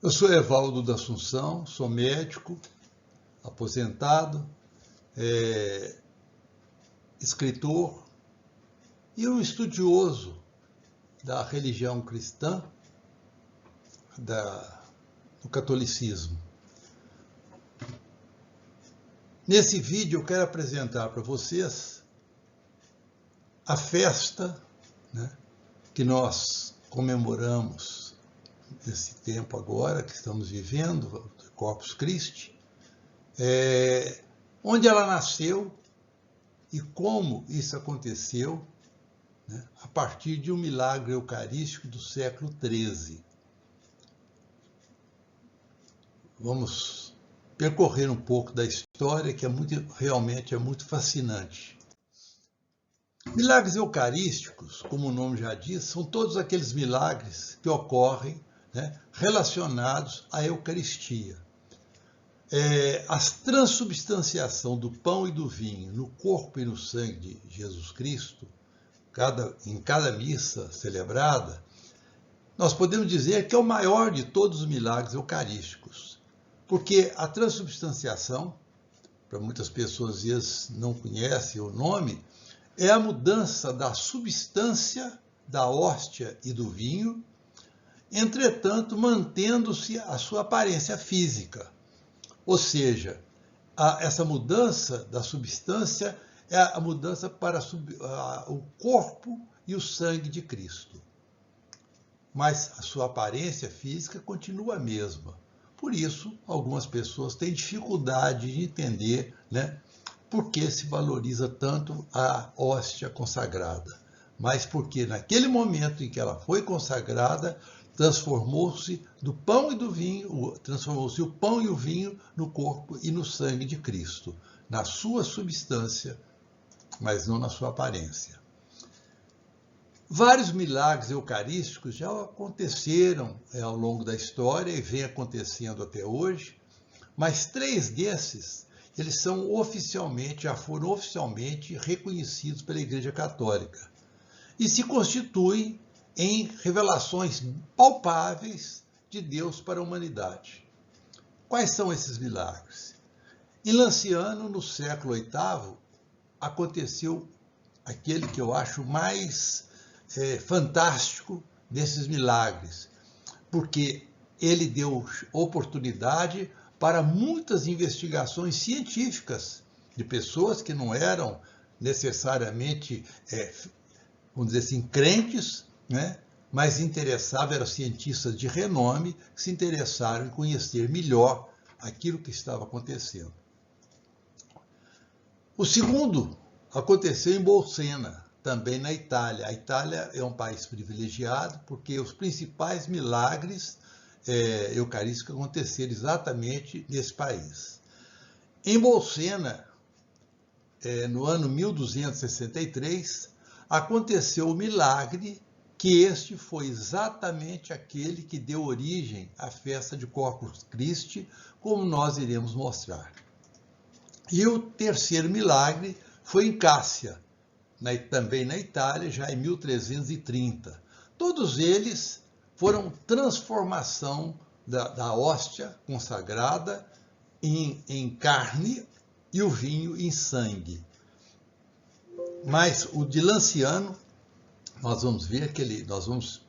Eu sou Evaldo da Assunção, sou médico, aposentado, escritor e um estudioso da religião cristã, do catolicismo. Nesse vídeo eu quero apresentar para vocês a festa, que nós comemoramos nesse tempo agora que estamos vivendo, Corpus Christi, onde ela nasceu e como isso aconteceu, a partir de um milagre eucarístico do século XIII. Vamos percorrer um pouco da história, que realmente é muito fascinante. Milagres eucarísticos, como o nome já diz, são todos aqueles milagres que ocorrem relacionados à Eucaristia. A transubstanciação do pão e do vinho no corpo e no sangue de Jesus Cristo, em cada missa celebrada, nós podemos dizer que é o maior de todos os milagres eucarísticos, porque a transubstanciação, para muitas pessoas às vezes não conhecem o nome, é a mudança da substância da hóstia e do vinho, entretanto, mantendo-se a sua aparência física. Ou seja, essa mudança da substância é a mudança para o corpo e o sangue de Cristo. Mas a sua aparência física continua a mesma. Por isso, algumas pessoas têm dificuldade de entender, por que se valoriza tanto a hóstia consagrada. Mas porque naquele momento em que ela foi consagrada, transformou-se do pão e do vinho, transformou-se o pão e o vinho no corpo e no sangue de Cristo, na sua substância, mas não na sua aparência. Vários milagres eucarísticos já aconteceram ao longo da história e vem acontecendo até hoje, mas 3 desses eles já foram oficialmente reconhecidos pela Igreja Católica e se constituem em revelações palpáveis de Deus para a humanidade. Quais são esses milagres? Em Lanciano, no século VIII, aconteceu aquele que eu acho mais fantástico desses milagres, porque ele deu oportunidade para muitas investigações científicas de pessoas que não eram necessariamente, vamos dizer assim, crentes, mas eram cientistas de renome que se interessaram em conhecer melhor aquilo que estava acontecendo. O segundo aconteceu em Bolsena, também na Itália. A Itália é um país privilegiado porque os principais milagres eucarísticos aconteceram exatamente nesse país. Em Bolsena, no ano 1263, aconteceu o milagre que este foi exatamente aquele que deu origem à festa de Corpus Christi, como nós iremos mostrar. E o terceiro milagre foi em Cássia, também na Itália, já em 1330. Todos eles foram transformação da hóstia consagrada em carne e o vinho em sangue. Mas o de Lanciano, nós vamos ver que nós vamos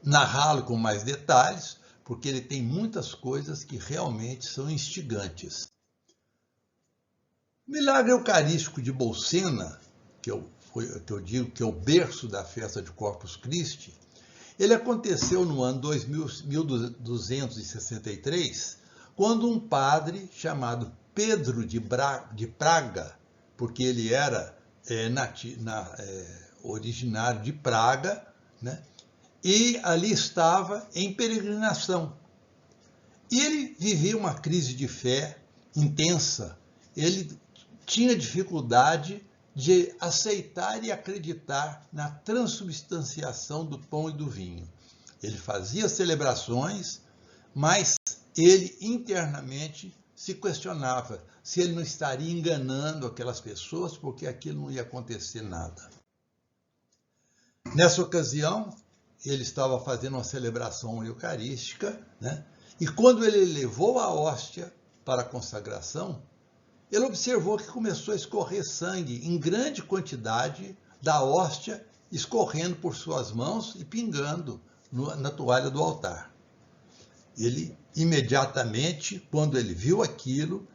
narrá-lo com mais detalhes, porque ele tem muitas coisas que realmente são instigantes. O milagre eucarístico de Bolsena, que eu digo que é o berço da festa de Corpus Christi, ele aconteceu no ano 1263, quando um padre chamado Pedro de Praga, porque ele era originário de Praga, e ali estava em peregrinação. E ele vivia uma crise de fé intensa. Ele tinha dificuldade de aceitar e acreditar na transubstanciação do pão e do vinho. Ele fazia celebrações, mas ele internamente se questionava se ele não estaria enganando aquelas pessoas, porque aquilo não ia acontecer nada. Nessa ocasião, ele estava fazendo uma celebração eucarística, E quando ele levou a hóstia para a consagração, ele observou que começou a escorrer sangue em grande quantidade da hóstia, escorrendo por suas mãos e pingando na toalha do altar. Ele, imediatamente, quando ele viu aquilo,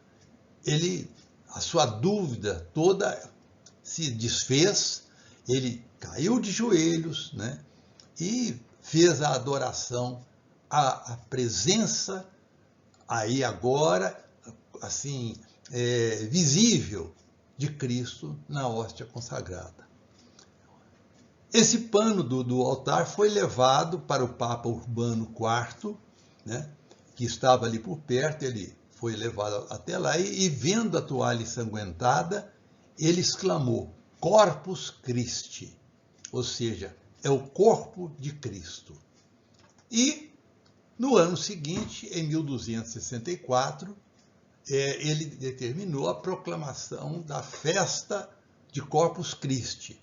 a sua dúvida toda se desfez, ele caiu de joelhos, né, e fez a adoração à presença, aí agora, assim, visível de Cristo na hóstia consagrada. Esse pano do altar foi levado para o Papa Urbano IV, né, que estava ali por perto. Ele foi levado até lá e vendo a toalha ensanguentada, ele exclamou: Corpus Christi, ou seja, é o corpo de Cristo. E no ano seguinte, em 1264, ele determinou a proclamação da festa de Corpus Christi.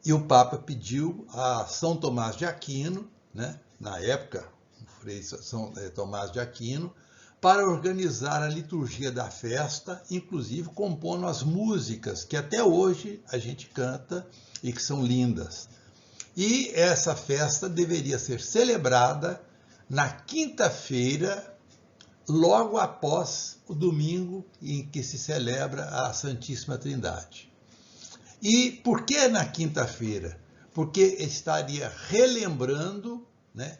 E o Papa pediu a São Tomás de Aquino, né, na época, o Frei São Tomás de Aquino, para organizar a liturgia da festa, inclusive compondo as músicas que até hoje a gente canta e que são lindas. E essa festa deveria ser celebrada na quinta-feira, logo após o domingo em que se celebra a Santíssima Trindade. E por que na quinta-feira? Porque estaria relembrando, né,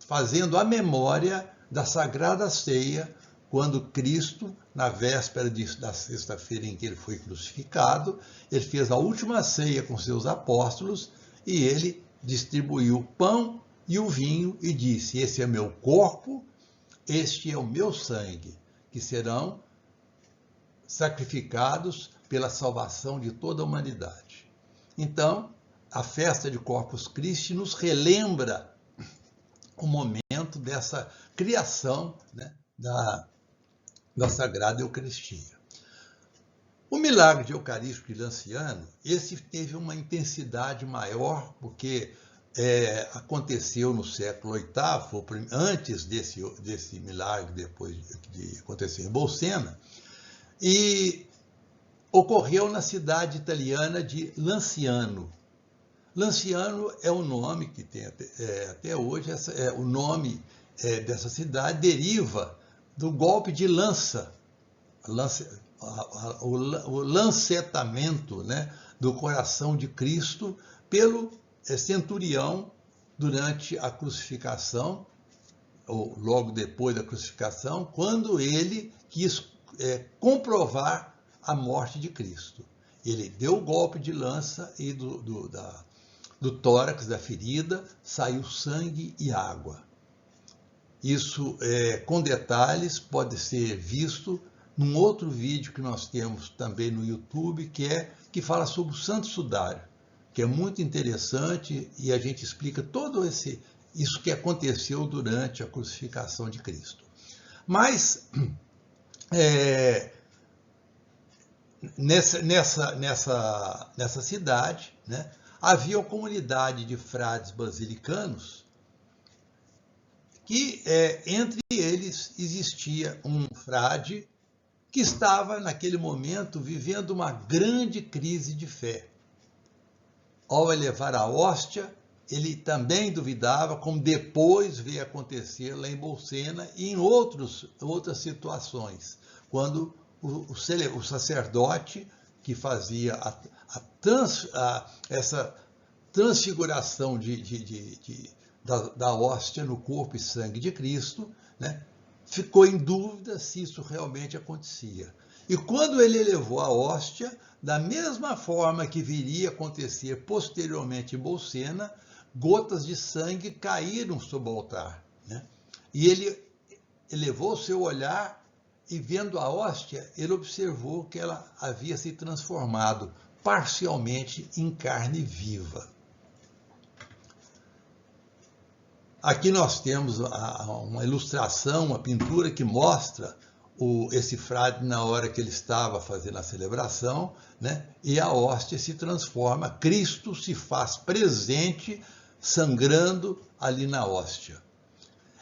fazendo a memória da Sagrada Ceia, quando Cristo, na véspera da sexta-feira em que ele foi crucificado, ele fez a última ceia com seus apóstolos e ele distribuiu o pão e o vinho e disse: esse é meu corpo, este é o meu sangue, que serão sacrificados pela salvação de toda a humanidade. Então, a festa de Corpus Christi nos relembra o momento dessa criação, né, da Sagrada Eucaristia. O milagre de Eucarístico de Lanciano, esse teve uma intensidade maior, porque aconteceu no século VIII, antes desse milagre, depois de acontecer em Bolsena, e ocorreu na cidade italiana de Lanciano. Lanciano é um nome que tem até hoje, o nome dessa cidade deriva do golpe de lança, o lancetamento, né, do coração de Cristo pelo centurião durante a crucificação, ou logo depois da crucificação, quando ele quis comprovar a morte de Cristo. Ele deu o golpe de lança e do tórax, da ferida, saiu sangue e água. Isso, com detalhes, pode ser visto num outro vídeo que nós temos também no YouTube, que fala sobre o Santo Sudário, que é muito interessante, e a gente explica todo isso que aconteceu durante a crucificação de Cristo. Mas nessa cidade, né, havia uma comunidade de frades basilicanos que, entre eles, existia um frade que estava, naquele momento, vivendo uma grande crise de fé. Ao elevar a hóstia, ele também duvidava, como depois veio acontecer lá em Bolsena e em outras situações, quando o sacerdote que fazia essa transfiguração da hóstia no corpo e sangue de Cristo, né, ficou em dúvida se isso realmente acontecia. E quando ele elevou a hóstia, da mesma forma que viria a acontecer posteriormente em Bolsena, gotas de sangue caíram sobre o altar, né? E ele elevou o seu olhar e, vendo a hóstia, ele observou que ela havia se transformado parcialmente em carne viva. Aqui nós temos uma ilustração, uma pintura que mostra esse frade na hora que ele estava fazendo a celebração, né? E a hóstia se transforma, Cristo se faz presente, sangrando ali na hóstia.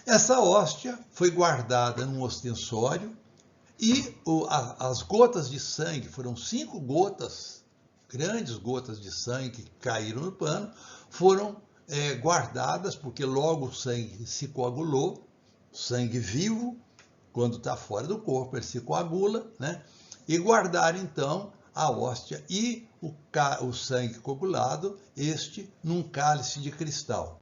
Essa hóstia foi guardada num ostensório e as gotas de sangue, foram 5 gotas, grandes gotas de sangue que caíram no pano, foram guardadas, porque logo o sangue se coagulou, sangue vivo, quando está fora do corpo, ele se coagula, né? E guardaram então a hóstia e o sangue coagulado, num cálice de cristal,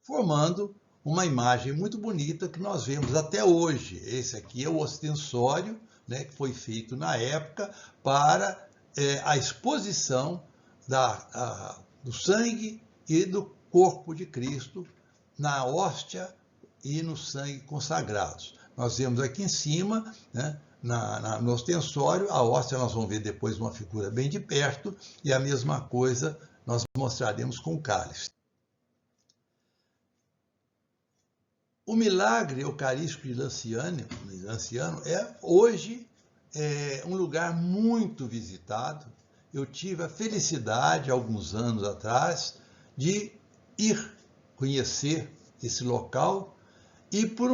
formando uma imagem muito bonita que nós vemos até hoje. Esse aqui é o ostensório, né, que foi feito na época para a exposição do sangue e do corpo de Cristo na hóstia e no sangue consagrados. Nós vemos aqui em cima, né, no ostensório, a hóstia nós vamos ver depois uma figura bem de perto, e a mesma coisa nós mostraremos com o cálice. O milagre eucarístico de Lanciano hoje um lugar muito visitado. Eu tive a felicidade, alguns anos atrás, de ir conhecer esse local e por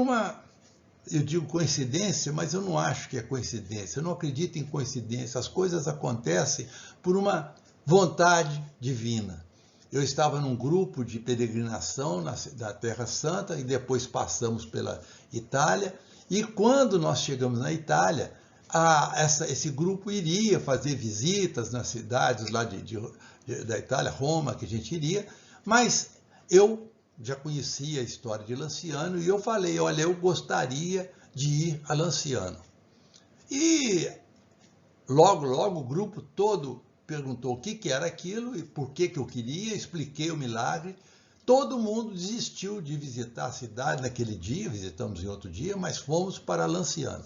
eu digo coincidência, mas eu não acho que é coincidência, eu não acredito em coincidência, as coisas acontecem por uma vontade divina. Eu estava num grupo de peregrinação da Terra Santa e depois passamos pela Itália, e quando nós chegamos na Itália, esse grupo iria fazer visitas nas cidades lá da Itália, Roma, que a gente iria, mas eu já conhecia a história de Lanciano e eu falei, olha, eu gostaria de ir a Lanciano. E logo o grupo todo perguntou o que era aquilo e por que eu queria, expliquei o milagre. Todo mundo desistiu de visitar a cidade naquele dia, visitamos em outro dia, mas fomos para Lanciano.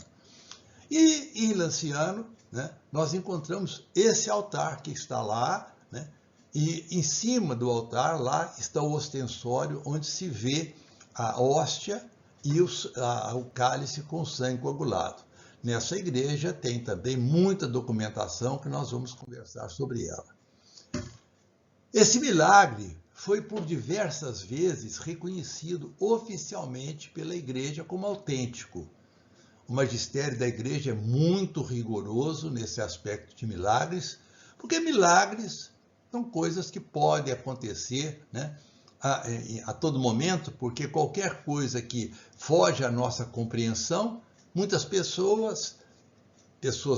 E em Lanciano, né, nós encontramos esse altar que está lá, né, e em cima do altar lá está o ostensório onde se vê a hóstia e o cálice com sangue coagulado. Nessa igreja tem também muita documentação que nós vamos conversar sobre ela. Esse milagre foi por diversas vezes reconhecido oficialmente pela igreja como autêntico. O magistério da igreja é muito rigoroso nesse aspecto de milagres, porque milagres são coisas que podem acontecer, né, a todo momento, porque qualquer coisa que foge à nossa compreensão, muitas pessoas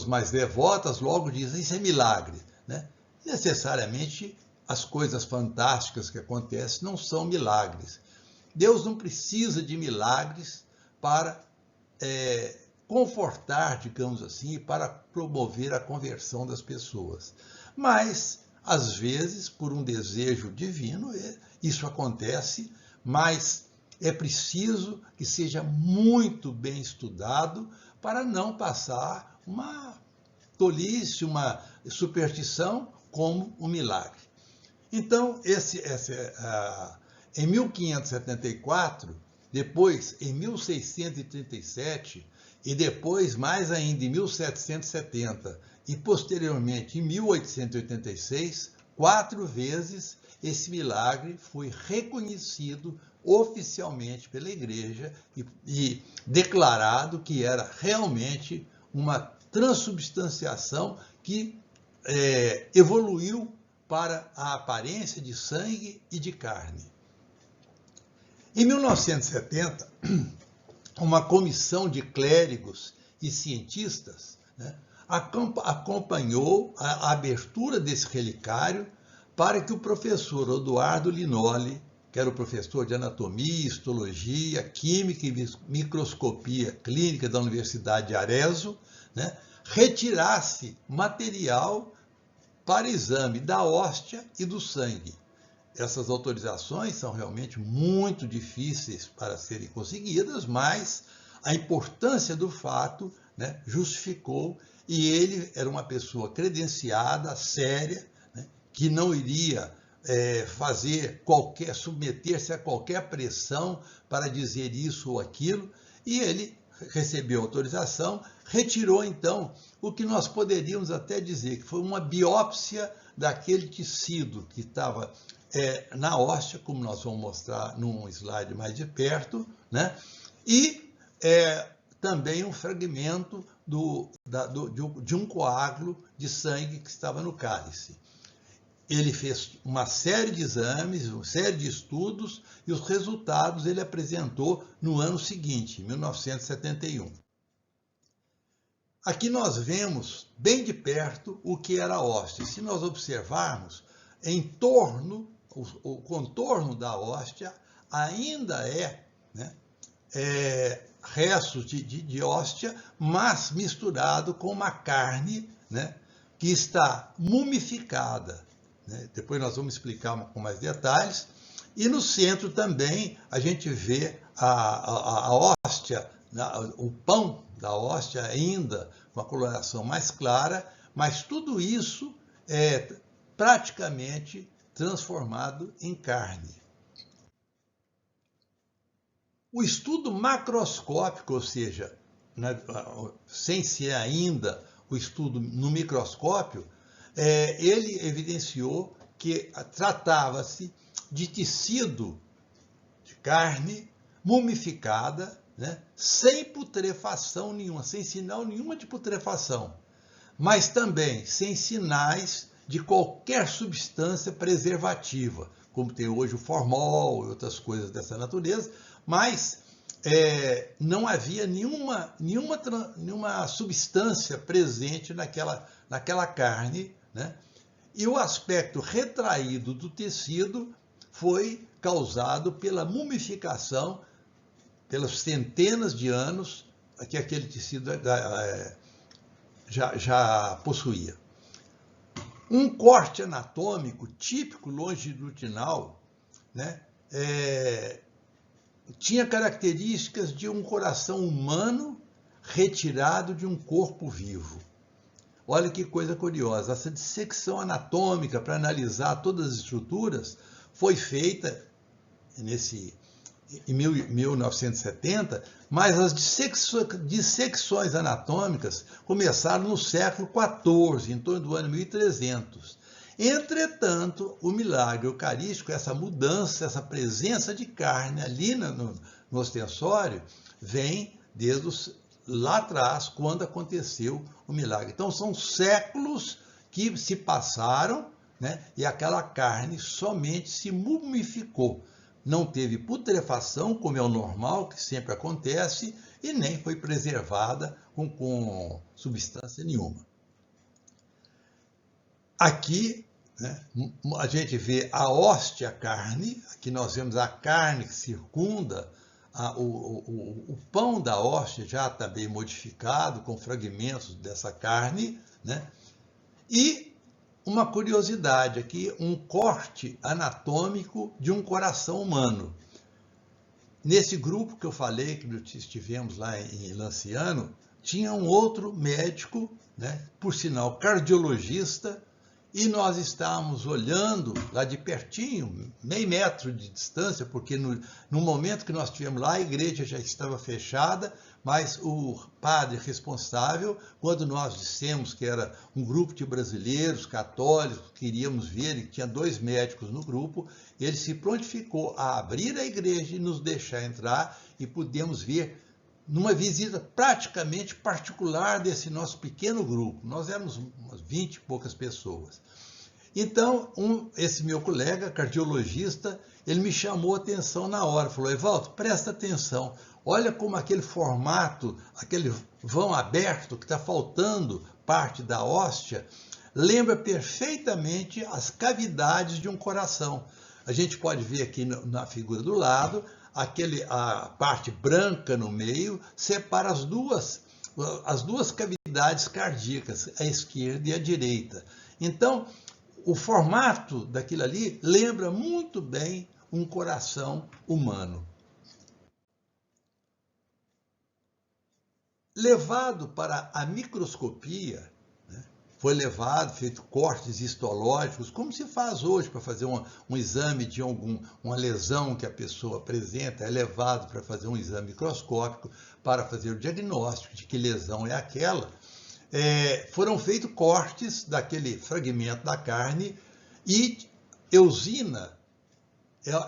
mais devotas, logo dizem, isso é milagre, né? Necessariamente, as coisas fantásticas que acontecem não são milagres. Deus não precisa de milagres para confortar, digamos assim, para promover a conversão das pessoas. Mas, às vezes, por um desejo divino, isso acontece, mas é preciso que seja muito bem estudado para não passar uma tolice, uma superstição como um milagre. Então, em 1574, depois em 1637, e depois mais ainda em 1770, e posteriormente em 1886, 4 vezes esse milagre foi reconhecido oficialmente pela igreja e declarado que era realmente uma transubstanciação que evoluiu para a aparência de sangue e de carne. Em 1970, uma comissão de clérigos e cientistas, né, acompanhou a abertura desse relicário para que o professor Odoardo Linoli, que era o professor de anatomia, histologia, química e microscopia clínica da Universidade de Arezzo, né, retirasse material para exame da hóstia e do sangue. Essas autorizações são realmente muito difíceis para serem conseguidas, mas a importância do fato, né, justificou, e ele era uma pessoa credenciada, séria, né, que não iria submeter-se a qualquer pressão para dizer isso ou aquilo, e ele recebeu autorização, retirou então o que nós poderíamos até dizer que foi uma biópsia daquele tecido que estava na hóstia, como nós vamos mostrar num slide mais de perto, né? e também um fragmento de um coágulo de sangue que estava no cálice. Ele fez uma série de exames, uma série de estudos, e os resultados ele apresentou no ano seguinte, 1971. Aqui nós vemos bem de perto o que era a hóstia. Se nós observarmos, em torno, o contorno da hóstia ainda restos de hóstia, mas misturado com uma carne, que está mumificada. Depois nós vamos explicar com mais detalhes. E no centro também a gente vê a hóstia, o pão da hóstia ainda com a coloração mais clara, mas tudo isso é praticamente transformado em carne. O estudo macroscópico, ou seja, sem ser ainda o estudo no microscópio, ele evidenciou que tratava-se de tecido de carne mumificada, sem putrefação nenhuma, sem sinal nenhuma de putrefação, mas também sem sinais de qualquer substância preservativa, como tem hoje o formol e outras coisas dessa natureza, mas não havia nenhuma substância presente naquela carne, e o aspecto retraído do tecido foi causado pela mumificação, pelas centenas de anos que aquele tecido já possuía. Um corte anatômico típico longitudinal, tinha características de um coração humano retirado de um corpo vivo. Olha que coisa curiosa, essa dissecção anatômica para analisar todas as estruturas foi feita em 1970, mas as dissecções anatômicas começaram no século XIV, em torno do ano 1300. Entretanto, o milagre eucarístico, essa mudança, essa presença de carne ali no ostensório, vem desde lá atrás, quando aconteceu o milagre. Então, são séculos que se passaram, e aquela carne somente se mumificou. Não teve putrefação, como é o normal, que sempre acontece, e nem foi preservada com substância nenhuma. Aqui, a gente vê a hóstia carne, aqui nós vemos a carne que circunda o pão da hóstia, já também modificado, com fragmentos dessa carne, e uma curiosidade aqui, um corte anatômico de um coração humano. Nesse grupo que eu falei, que estivemos lá em Lanciano, tinha um outro médico, por sinal cardiologista, e nós estávamos olhando lá de pertinho, meio metro de distância, porque no momento que nós estivemos lá, a igreja já estava fechada, mas o padre responsável, quando nós dissemos que era um grupo de brasileiros católicos, que queríamos ver, e tinha 2 médicos no grupo, ele se prontificou a abrir a igreja e nos deixar entrar, e pudemos ver numa visita praticamente particular desse nosso pequeno grupo. Nós éramos umas 20 e poucas pessoas. Então, esse meu colega cardiologista, ele me chamou a atenção na hora, falou: Evaldo, presta atenção, olha como aquele formato, aquele vão aberto que está faltando parte da hóstia, lembra perfeitamente as cavidades de um coração. A gente pode ver aqui na figura do lado, a parte branca no meio separa as duas cavidades cardíacas, a esquerda e a direita. Então, o formato daquilo ali lembra muito bem um coração humano. Levado para a microscopia, foi feito cortes histológicos, como se faz hoje para fazer um exame de uma lesão que a pessoa apresenta, é levado para fazer um exame microscópico, para fazer o diagnóstico de que lesão é aquela. Foram feitos cortes daquele fragmento da carne, e eusina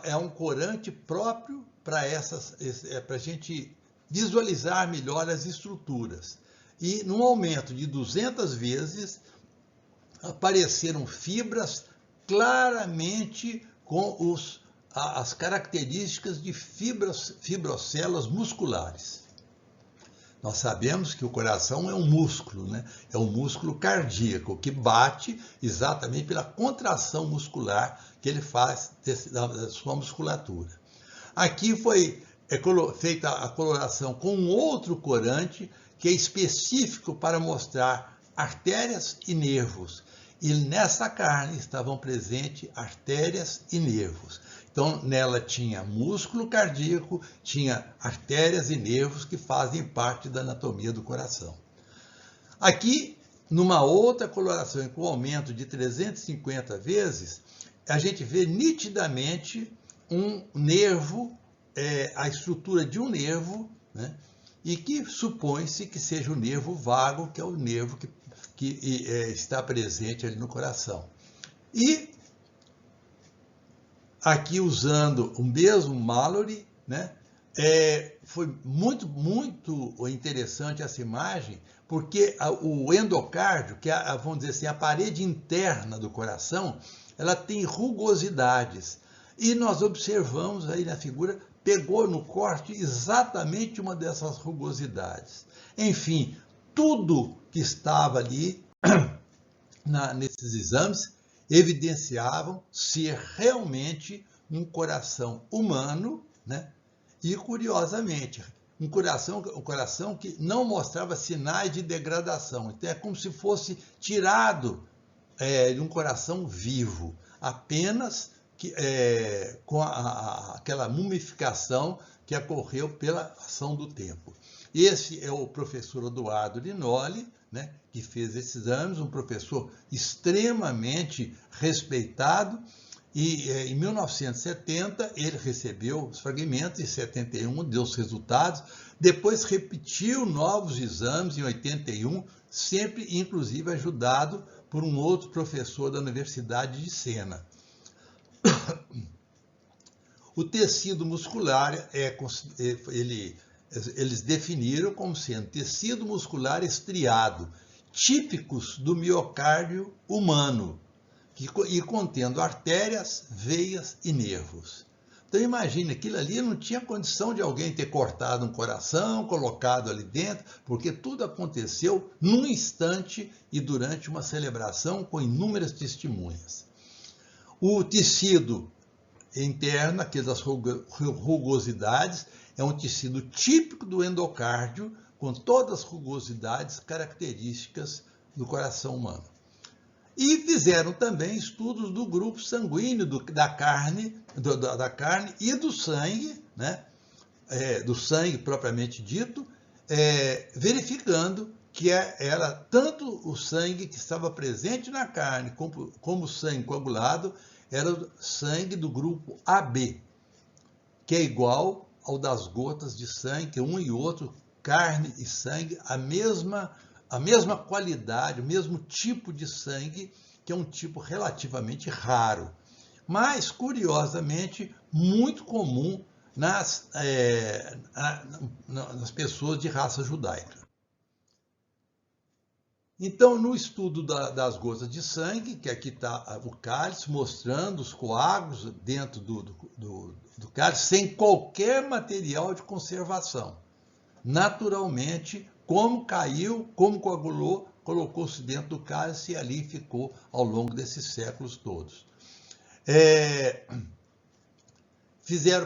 é um corante próprio para a gente visualizar melhor as estruturas. E num aumento de 200 vezes, apareceram fibras claramente com as características de fibrocélulas musculares. Nós sabemos que o coração é um músculo, né? É um músculo cardíaco que bate exatamente pela contração muscular que ele faz da sua musculatura. Aqui foi feita a coloração com um outro corante que é específico para mostrar artérias e nervos. E nessa carne estavam presentes artérias e nervos. Então, nela tinha músculo cardíaco, tinha artérias e nervos que fazem parte da anatomia do coração. Aqui, numa outra coloração com aumento de 350 vezes, a gente vê nitidamente um nervo, a estrutura de um nervo, né? E que supõe-se que seja o nervo vago, que é o nervo que está presente ali no coração. E aqui usando o mesmo Mallory, né? Foi muito interessante essa imagem, porque o endocárdio, que é, vamos dizer assim, a parede interna do coração, ela tem rugosidades. E nós observamos aí na figura, pegou no corte exatamente uma dessas rugosidades. Enfim, tudo que estava ali nesses exames evidenciavam ser realmente um coração humano, né? E curiosamente, um coração que não mostrava sinais de degradação. Então é como se fosse tirado de um coração vivo, apenas com aquela mumificação que ocorreu pela ação do tempo. Esse é o professor Eduardo Linoli, né, que fez esses exames, um professor extremamente respeitado, e em 1970 ele recebeu os fragmentos, em 71 deu os resultados, depois repetiu novos exames em 81, sempre inclusive ajudado por um outro professor da Universidade de Siena. O tecido muscular eles definiram como sendo tecido muscular estriado, típicos do miocárdio humano, e contendo artérias, veias e nervos. Então imagine, aquilo ali não tinha condição de alguém ter cortado um coração, colocado ali dentro, porque tudo aconteceu num instante e durante uma celebração com inúmeras testemunhas. O tecido interno, aquelas rugosidades, é um tecido típico do endocárdio, com todas as rugosidades características do coração humano. E fizeram também estudos do grupo sanguíneo da carne e do sangue, né? Do sangue propriamente dito, verificando que era tanto o sangue que estava presente na carne como o sangue coagulado, era o sangue do grupo AB, que é igual ao das gotas de sangue, que um e outro, carne e sangue, a mesma qualidade, o mesmo tipo de sangue, que é um tipo relativamente raro, mas, curiosamente, muito comum nas pessoas de raça judaica. Então, no estudo das gotas de sangue, que aqui está o cálice, mostrando os coágulos dentro do cálice, sem qualquer material de conservação. Naturalmente, como caiu, como coagulou, colocou-se dentro do cálice e ali ficou ao longo desses séculos todos.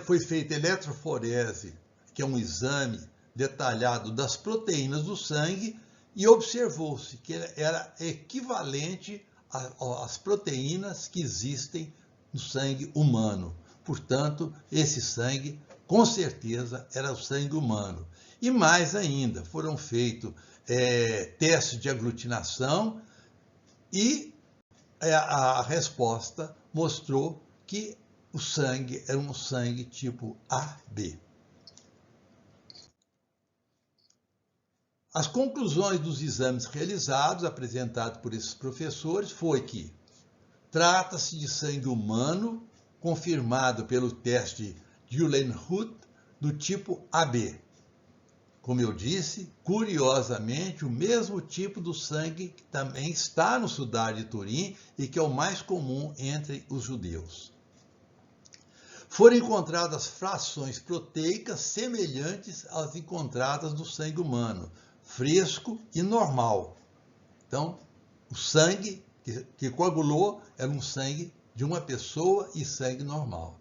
Foi feita eletroforese, que é um exame detalhado das proteínas do sangue, e observou-se que era equivalente às proteínas que existem no sangue humano. Portanto, esse sangue, com certeza, era o sangue humano. E mais ainda, foram feitos testes de aglutinação e a resposta mostrou que o sangue era um sangue tipo AB. As conclusões dos exames realizados, apresentados por esses professores, foi que trata-se de sangue humano, confirmado pelo teste de Uhlenhuth, do tipo AB. como eu disse, curiosamente, o mesmo tipo do sangue que também está no Sudar de Turim e que é o mais comum entre os judeus. Foram encontradas frações proteicas semelhantes às encontradas no sangue humano, fresco e normal. Então, o sangue que coagulou era um sangue de uma pessoa e sangue normal.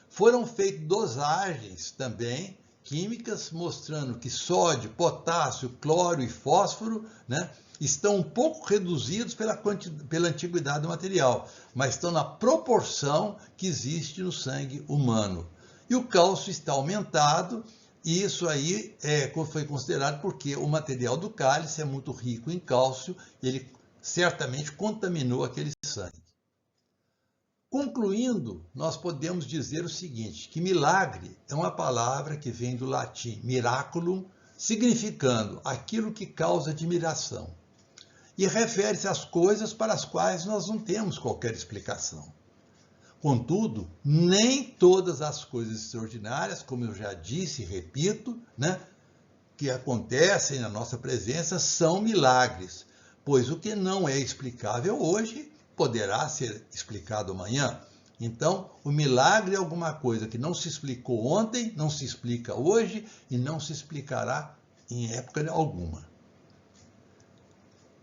Foram feitas dosagens também químicas mostrando que sódio, potássio, cloro e fósforo, né, estão um pouco reduzidos pela antiguidade do material, mas estão na proporção que existe no sangue humano. E o cálcio está aumentado, e isso aí foi considerado porque o material do cálice é muito rico em cálcio, ele certamente contaminou aquele sangue. Concluindo, nós podemos dizer o seguinte, que milagre é uma palavra que vem do latim miraculum, significando aquilo que causa admiração. E refere-se às coisas para as quais nós não temos qualquer explicação. Contudo, nem todas as coisas extraordinárias, como eu já disse e repito, né, que acontecem na nossa presença são milagres, pois o que não é explicável hoje poderá ser explicado amanhã. Então, o milagre é alguma coisa que não se explicou ontem, não se explica hoje e não se explicará em época alguma.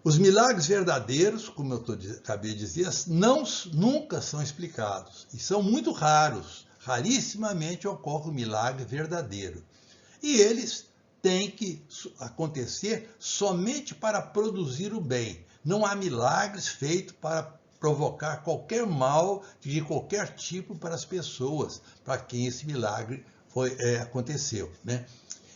Os milagres verdadeiros, como eu acabei de dizer, nunca são explicados e são muito raros. Rarissimamente ocorre um milagre verdadeiro. E eles têm que acontecer somente para produzir o bem. Não há milagres feitos para provocar qualquer mal de qualquer tipo para as pessoas, para quem esse milagre aconteceu, né?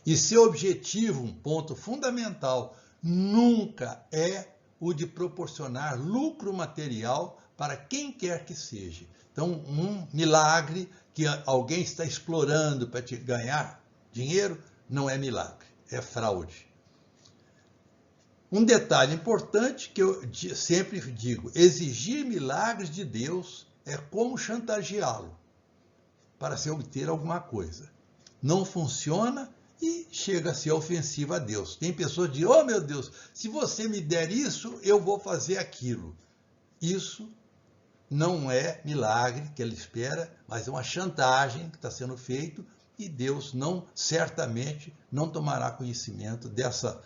E seu objetivo, um ponto fundamental, nunca é o de proporcionar lucro material para quem quer que seja. Então, um milagre que alguém está explorando para te ganhar dinheiro não é milagre, é fraude. Um detalhe importante que eu sempre digo, exigir milagres de Deus é como chantageá-lo para se obter alguma coisa. Não funciona e chega a ser ofensivo a Deus. Tem pessoas que dizem, oh meu Deus, se você me der isso, eu vou fazer aquilo. Isso não é milagre que ele espera, mas é uma chantagem que está sendo feito e Deus certamente não tomará conhecimento dessa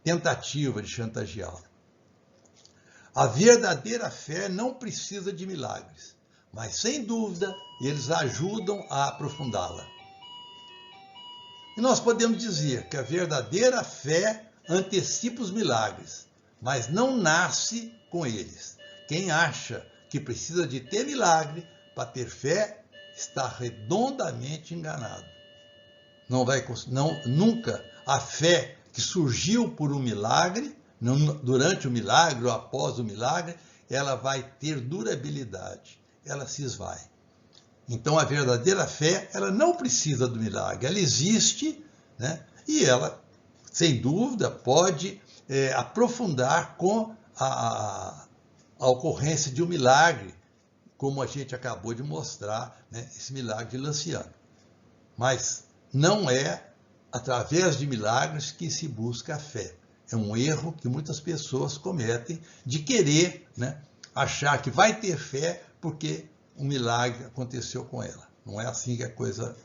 tentativa de chantageá-lo. A verdadeira fé não precisa de milagres, mas sem dúvida eles ajudam a aprofundá-la. E nós podemos dizer que a verdadeira fé antecipa os milagres, mas não nasce com eles. Quem acha que precisa de ter milagre para ter fé está redondamente enganado. Nunca a fé que surgiu por um milagre, durante o milagre ou após o milagre, ela vai ter durabilidade, ela se esvai. Então a verdadeira fé, ela não precisa do milagre, ela existe, né? E ela, sem dúvida, pode aprofundar com a ocorrência de um milagre, como a gente acabou de mostrar, né? Esse milagre de Lanciano. Mas não é através de milagres que se busca a fé. É um erro que muitas pessoas cometem de querer, né, achar que vai ter fé porque um milagre aconteceu com ela. Não é assim que a coisa